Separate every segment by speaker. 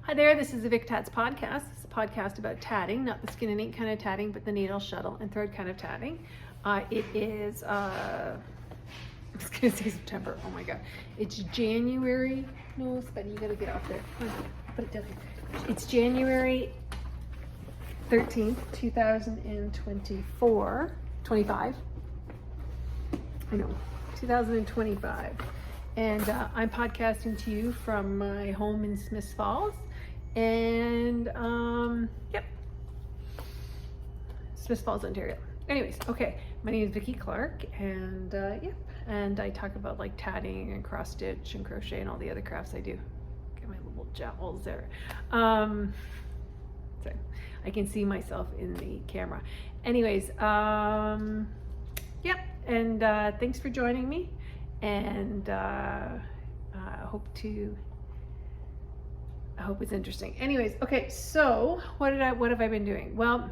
Speaker 1: Hi there, this is the Vic Tats podcast. It's a podcast about tatting, not the skin and ink kind of tatting, but the needle, shuttle, and thread kind of tatting. It is, I was going to say September, oh my god. It's January, no, Spuddy, you gotta get off there. Come on, put it down here. It's January 13th, 25. I know, 2025. And I'm podcasting to you from my home in Smiths Falls. And, yep, Smiths Falls, Ontario. Anyways, okay, my name is Vicki Clark, and, yep, and I talk about like tatting and cross stitch and crochet and all the other crafts I do. Get my little jowls there. So I can see myself in the camera. Anyways, yep, and thanks for joining me, and I hope it's interesting. Anyways, okay, so what have I been doing? Well,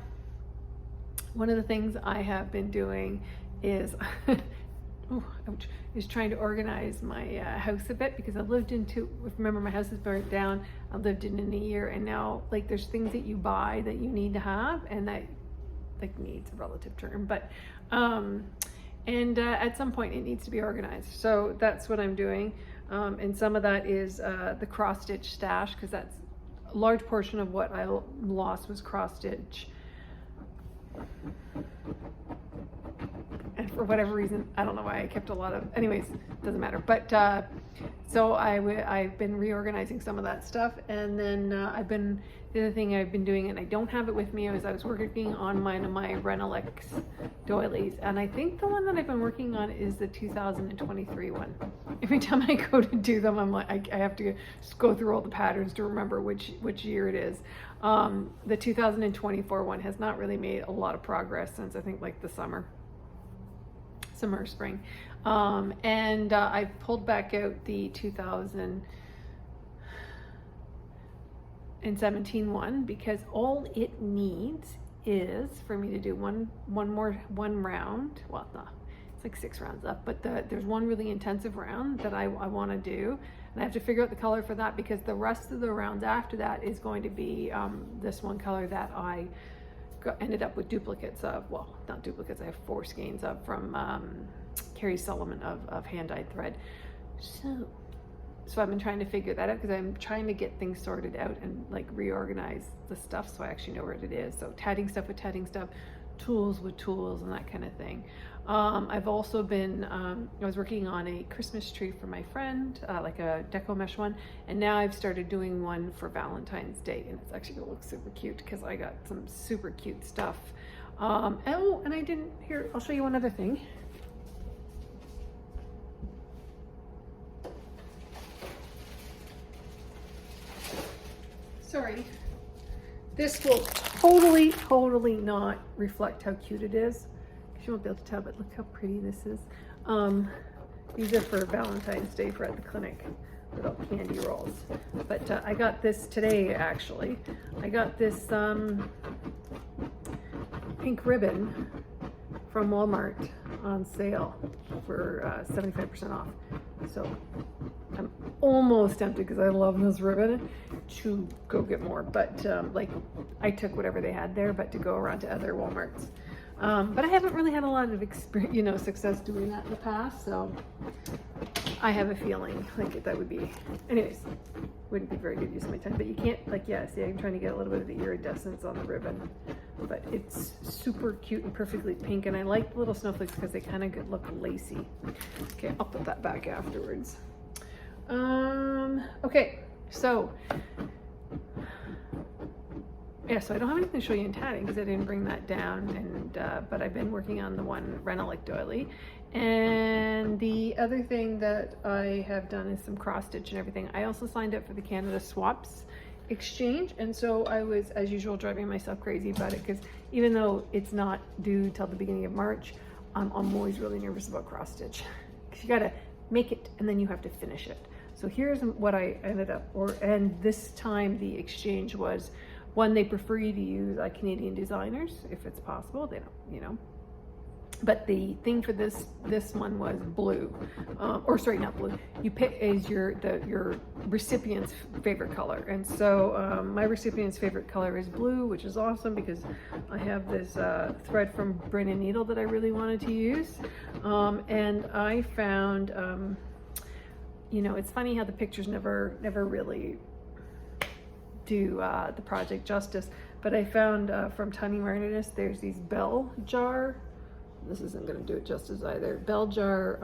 Speaker 1: one of the things I have been doing is is trying to organize my house a bit, because I've lived in remember my house is burnt down. I lived in a year, and now like there's things that you buy that you need to have, and that like needs a relative term, but at some point it needs to be organized. So that's what I'm doing. And some of that is the cross stitch stash, because that's a large portion of what I lost was cross stitch. And for whatever reason, I don't know why I kept a lot of, anyways, doesn't matter. But so I've been reorganizing some of that stuff, and then the other thing I've been doing, and I don't have it with me, is I was working on my Renelex doilies, and I think the one that I've been working on is the 2023 one. Every time I go to do them, I'm like, I have to go through all the patterns to remember which year it is. The 2024 one has not really made a lot of progress since I think like the summer or spring. I pulled back out the 2017 one, because all it needs is for me to do one round. Well, no, it's like 6 rounds up, but there's one really intensive round that I want to do, and I have to figure out the color for that, because the rest of the rounds after that is going to be this one color that I ended up with duplicates of. Well, not duplicates, I have 4 skeins of from Carrie Solomon of hand-dyed thread. So I've been trying to figure that out, because I'm trying to get things sorted out and like reorganize the stuff so I actually know where it is. So tatting stuff with tatting stuff, tools with tools, and that kind of thing. I've also been, I was working on a Christmas tree for my friend, like a deco mesh one, and now I've started doing one for Valentine's Day, and it's actually gonna look super cute because I got some super cute stuff. Oh, and I didn't, here, I'll show you one other thing. Sorry. This will totally not reflect how cute it is. You won't be able to tell, but look how pretty this is. These are for Valentine's Day for at the clinic, little candy rolls. But I got this today, actually. I got this pink ribbon from Walmart on sale for 75% off. So I'm almost tempted, because I love this ribbon, to go get more. But like I took whatever they had there, but to go around to other Walmarts. But I haven't really had a lot of experience, success doing that in the past, so I have a feeling like that would be, anyways, wouldn't be very good use of my time. But you can't, like, yeah, see, I'm trying to get a little bit of the iridescence on the ribbon, but it's super cute and perfectly pink, and I like the little snowflakes because they kind of look lacy. Okay, I'll put that back afterwards. Okay, so yeah, so I don't have anything to show you in tatting because I didn't bring that down, and but I've been working on the one Renelex doily. And the other thing that I have done is some cross stitch and everything. I also signed up for the Canada Swaps exchange, and so I was, as usual, driving myself crazy about it, because even though it's not due till the beginning of March, I'm always really nervous about cross stitch, because you gotta make it and then you have to finish it. So here's what I ended up, and this time the exchange was, one, they prefer you to use Canadian designers if it's possible. They don't, But the thing for this one was blue, or sorry, not blue. You pick is your recipient's favorite color, and so my recipient's favorite color is blue, which is awesome because I have this thread from Brin & Needle that I really wanted to use, and I found, you know, it's funny how the pictures never really do the project justice. But I found from Tiny Martinus, there's these bell jar. This isn't going to do it justice either. Bell jar,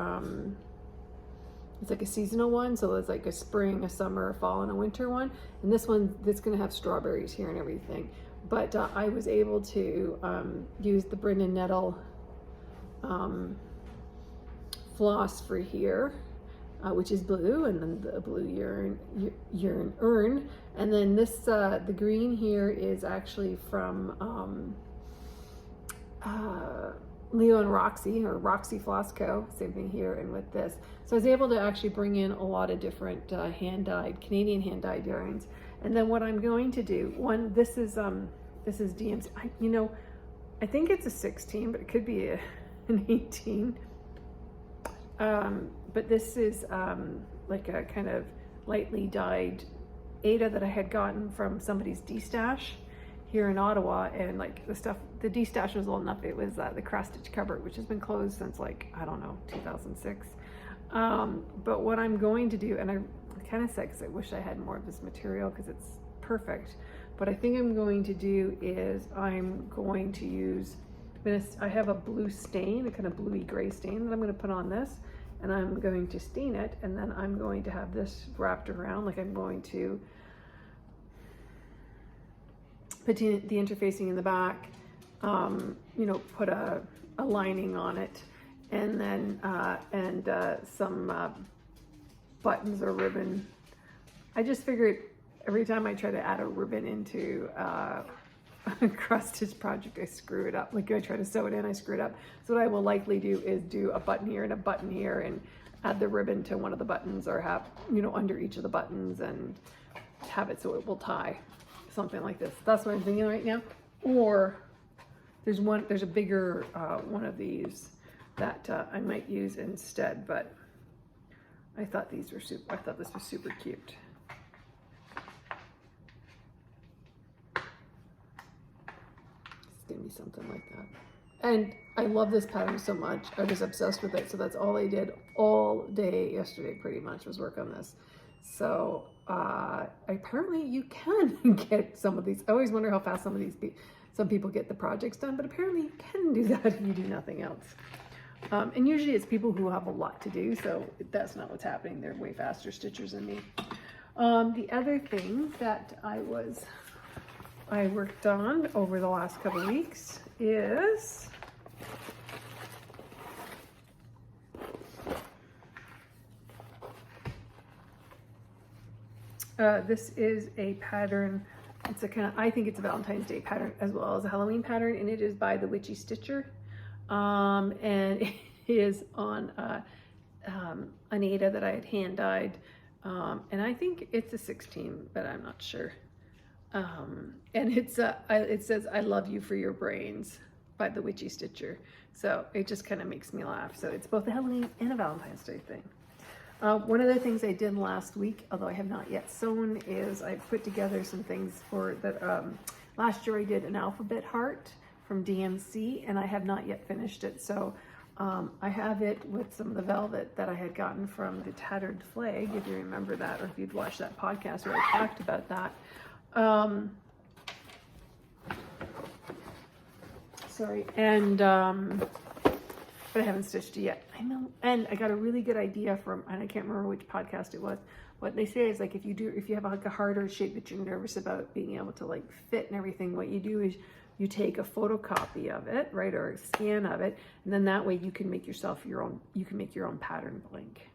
Speaker 1: it's like a seasonal one, so there's like a spring, a summer, a fall, and a winter one. And this one, that's going to have strawberries here and everything. But I was able to use the Brin & Nettle floss for here, which is blue, and then the blue urn urn. And then this, the green here is actually from Leo and Roxy, or Roxy Floss Co. Same thing here and with this. So I was able to actually bring in a lot of different Canadian hand-dyed yarns. And then what I'm going to do, this is DMC. You know, I think it's a 16, but it could be an 18. But this is like a kind of lightly dyed Ada that I had gotten from somebody's D-stash here in Ottawa, and like the D-stash was old enough. It was the cross stitch cupboard, which has been closed since like, I don't know, 2006. But what I'm going to do, and I kind of said, because I wish I had more of this material because it's perfect, but I think I'm going to do is I'm going to use, I have a blue stain, a kind of bluey gray stain that I'm going to put on this, and I'm going to stain it, and then I'm going to have this wrapped around, like I'm going to put the interfacing in the back, you know, put a lining on it, and then some buttons or ribbon. I just figured every time I try to add a ribbon into a cross stitch project, I screw it up. Like I try to sew it in, I screw it up. So what I will likely do is do a button here and a button here, and add the ribbon to one of the buttons, or have, you know, under each of the buttons, and have it so it will tie. Something like this. That's what I'm thinking right now. Or there's a bigger one of these that I might use instead, but I thought these were super. I thought this was super cute. It's gonna be something like that. And I love this pattern so much. I was obsessed with it. So that's all I did all day yesterday, pretty much, was work on this. So apparently you can get some of these. I always wonder how fast some people get the projects done, but apparently you can do that if you do nothing else. And usually it's people who have a lot to do, so that's not what's happening. They're way faster stitchers than me. The other thing that I worked on over the last couple of weeks is this is a pattern. It's a kind of, I think it's a Valentine's Day pattern as well as a Halloween pattern, and it is by the Witchy Stitcher. And it is on an Ada that I had hand dyed. And I think it's a 16, but I'm not sure. And it says, "I love you for your brains" by the Witchy Stitcher. So it just kind of makes me laugh. So it's both a Halloween and a Valentine's Day thing. One of the things I did last week, although I have not yet sewn, is I put together some things for that. Last year I did an alphabet heart from DMC, and I have not yet finished it. So I have it with some of the velvet that I had gotten from the Tattered Flag, if you remember that, or if you'd watched that podcast where I talked about that. Sorry, and but I haven't stitched it yet. I know, and I got a really good idea from, and I can't remember which podcast it was. What they say is, like, if you have like a harder shape that you're nervous about being able to like fit and everything, what you do is you take a photocopy of it, right, or a scan of it, and then that way you can make yourself you can make your own pattern blank.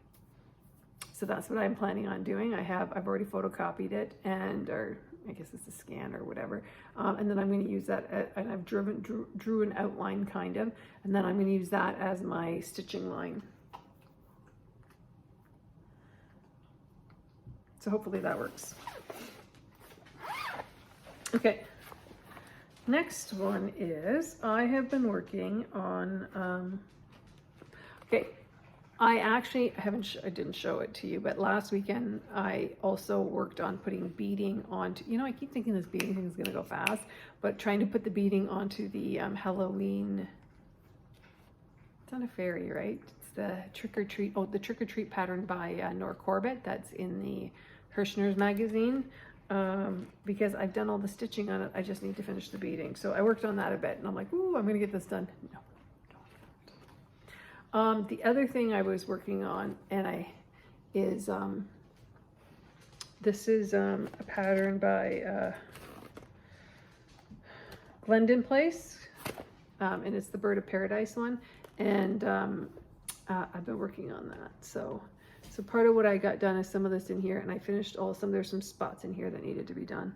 Speaker 1: So that's what I'm planning on doing. I've already photocopied it, or I guess it's a scan or whatever, and then I'm going to use that, and I've drew an outline kind of, and then I'm going to use that as my stitching line. So hopefully that works. Okay. Next one is, I have been working on, okay, I didn't show it to you, but last weekend I also worked on putting beading onto, I keep thinking this beading thing is gonna go fast, but trying to put the beading onto the Halloween, it's not a fairy, right? It's the Trick or Treat, the Trick or Treat pattern by Nor Corbett, that's in the Hirschner's magazine. Because I've done all the stitching on it, I just need to finish the beading. So I worked on that a bit, and I'm like, ooh, I'm gonna get this done. No. The other thing I was working on, is this is a pattern by Glendon Place, and it's the Bird of Paradise one, and I've been working on that. So part of what I got done is some of this in here, and I finished there's some spots in here that needed to be done.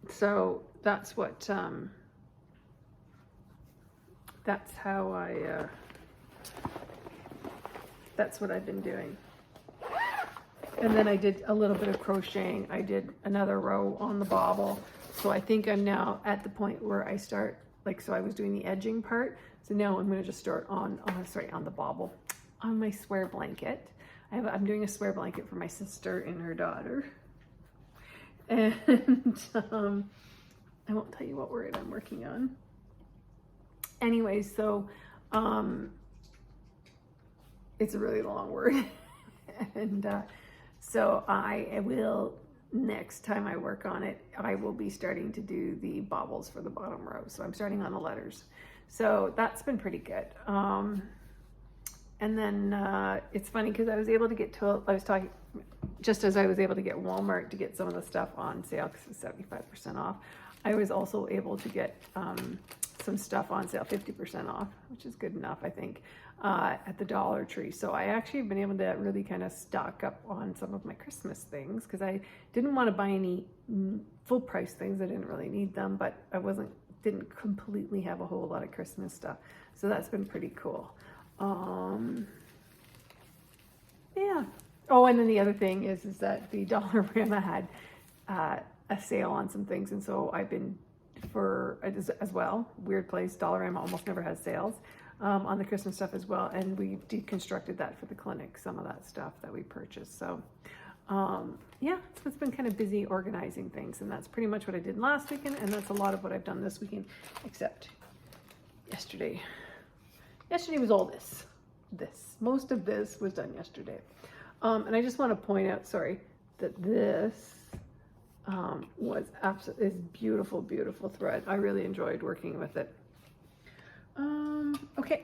Speaker 1: So that's what, that's how that's what I've been doing. And then I did a little bit of crocheting. I did another row on the bobble. So I think I'm now at the point where I start, so I was doing the edging part. So now I'm gonna just start on the bobble. On my swear blanket. I'm doing a swear blanket for my sister and her daughter. And I won't tell you what word I'm working on. Anyway, so it's a really long word. And so I will, next time I work on it, I will be starting to do the bobbles for the bottom row. So I'm starting on the letters. So that's been pretty good. And then it's funny because I was able to get just as I was able to get Walmart to get some of the stuff on sale because it's 75% off, I was also able to get some stuff on sale 50% off, which is good enough, I think, at the Dollar Tree. So I actually have been able to really kind of stock up on some of my Christmas things because I didn't want to buy any full price things. I didn't really need them, but I didn't completely have a whole lot of Christmas stuff. So that's been pretty cool. Yeah. Oh, and then the other thing is that the Dollarama had a sale on some things, and so I've been as well. Weird place, Dollarama almost never has sales on the Christmas stuff as well, and we deconstructed that for the clinic, some of that stuff that we purchased. So yeah, so it's been kind of busy organizing things, and that's pretty much what I did last weekend, and that's a lot of what I've done this weekend, except yesterday. Yesterday was all this. Most of this was done yesterday. And I just want to point out, that this is beautiful, beautiful thread. I really enjoyed working with it. Okay.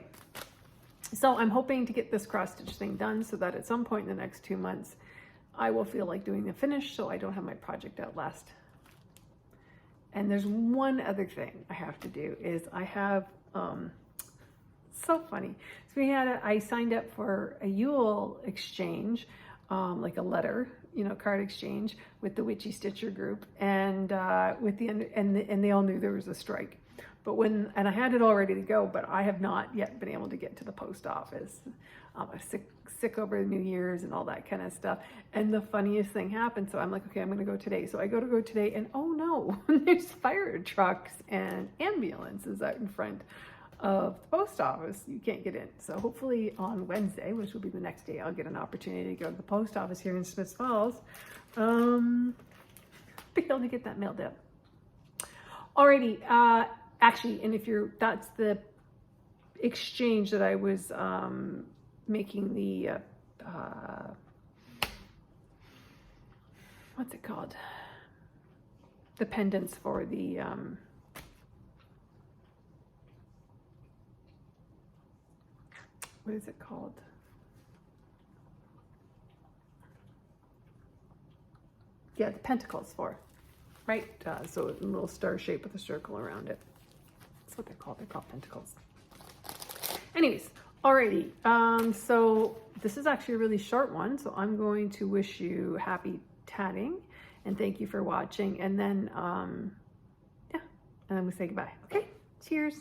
Speaker 1: So I'm hoping to get this cross stitch thing done so that at some point in the next 2 months, I will feel like doing the finish so I don't have my project out last. And there's one other thing I have to do is I have, so funny. So I signed up for a Yule exchange, like a letter, card exchange with the Witchy Stitcher group, and and they all knew there was a strike. But I had it all ready to go, but I have not yet been able to get to the post office. I was sick over New Year's and all that kind of stuff. And the funniest thing happened. So I'm like, okay, I'm going to go today. So I go today, and oh no, there's fire trucks and ambulances out in front of the post office. You can't get in. So hopefully on Wednesday, which will be the next day, I'll get an opportunity to go to the post office here in Smiths Falls. Be able to get that mailed out. Alrighty, actually, and that's the exchange that I was making the what's it called? The pendants for the what is it called? Yeah, the pentacles for, right? So a little star shape with a circle around it. That's what they're called. They're called pentacles. Anyways, alrighty. So this is actually a really short one. So I'm going to wish you happy tatting and thank you for watching. And then, yeah, and then we say goodbye. Okay, cheers.